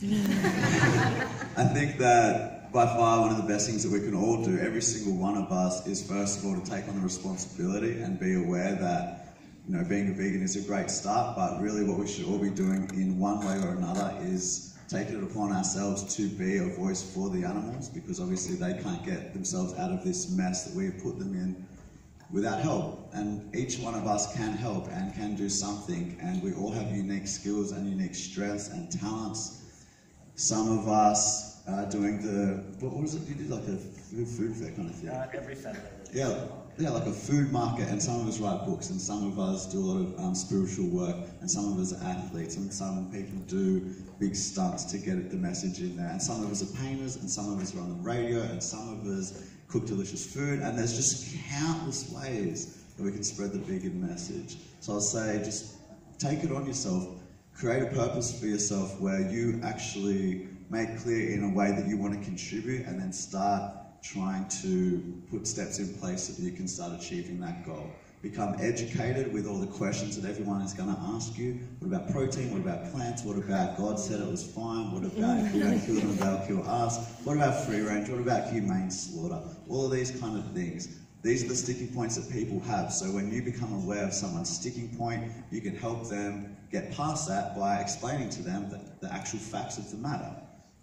I think that by far one of the best things that we can all do, every single one of us, is first of all to take on the responsibility and be aware that, you know, being a vegan is a great start, but really what we should all be doing in one way or another is taking it upon ourselves to be a voice for the animals, because obviously they can't get themselves out of this mess that we've put them in without help. And each one of us can help and can do something, and we all have unique skills and unique strengths and talents. Some of us are doing the, what was it, you did like a food fair kind of thing? Every Saturday. Yeah, like a food market, and some of us write books, and some of us do a lot of spiritual work, and some of us are athletes, and some people do big stunts to get the message in there, and some of us are painters, and some of us are on the radio, and some of us cook delicious food, and there's just countless ways that we can spread the vegan message. So I'll say, just take it on yourself, create a purpose for yourself where you actually make clear in a way that you want to contribute, and then start trying to put steps in place so that you can start achieving that goal. Become educated with all the questions that everyone is going to ask you. What about protein? What about plants? What about God said it was fine? What about if you don't kill them, they'll kill us? What about free range? What about humane slaughter? All of these kind of things. These are the sticking points that people have. So when you become aware of someone's sticking point, you can help them get past that by explaining to them the actual facts of the matter.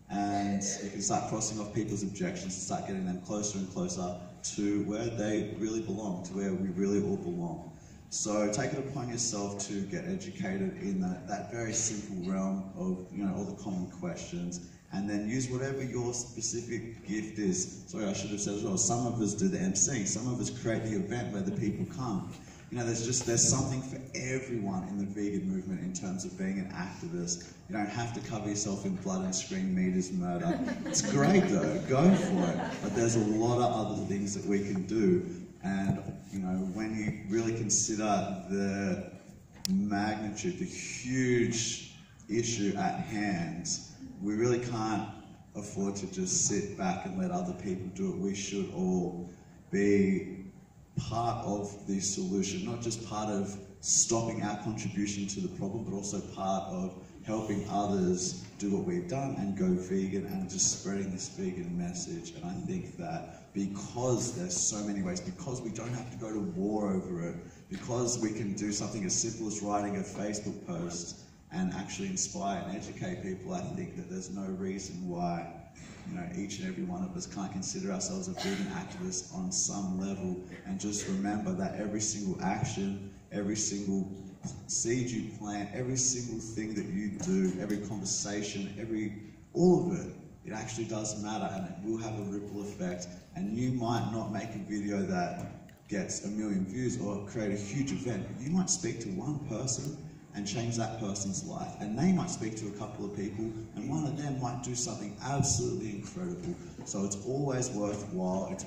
And you can start crossing off people's objections and start getting them closer and closer to where they really belong, to where we really all belong. So take it upon yourself to get educated in that very simple realm of, you know, all the common questions, and then use whatever your specific gift is. Sorry, I should have said as well, some of us do the MC, some of us create the event where the people come. You know, there's something for everyone in the vegan movement in terms of being an activist. You don't have to cover yourself in blood and scream meat is murder. It's great though, go for it. But there's a lot of other things that we can do. And, you know, when you really consider the magnitude, the huge issue at hand, we really can't afford to just sit back and let other people do it. We should all be part of the solution, not just part of stopping our contribution to the problem, but also part of helping others do what we've done and go vegan and just spreading this vegan message. And I think that because there's so many ways, because we don't have to go to war over it, because we can do something as simple as writing a Facebook post and actually inspire and educate people, I think that there's no reason why, you know, each and every one of us can't consider ourselves a vegan activist on some level, and just remember that every single action, every single seed you plant, every single thing that you do, every conversation, all of it, it actually does matter, and it will have a ripple effect. And you might not make a video that gets 1 million views or create a huge event, but you might speak to one person and change that person's life. And they might speak to a couple of people, and one of them might do something absolutely incredible. So it's always worthwhile, it's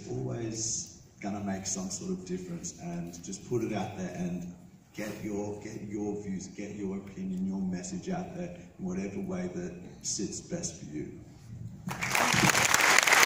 always gonna make some sort of difference, and just put it out there and get your views, get your opinion, your message out there in whatever way that sits best for you.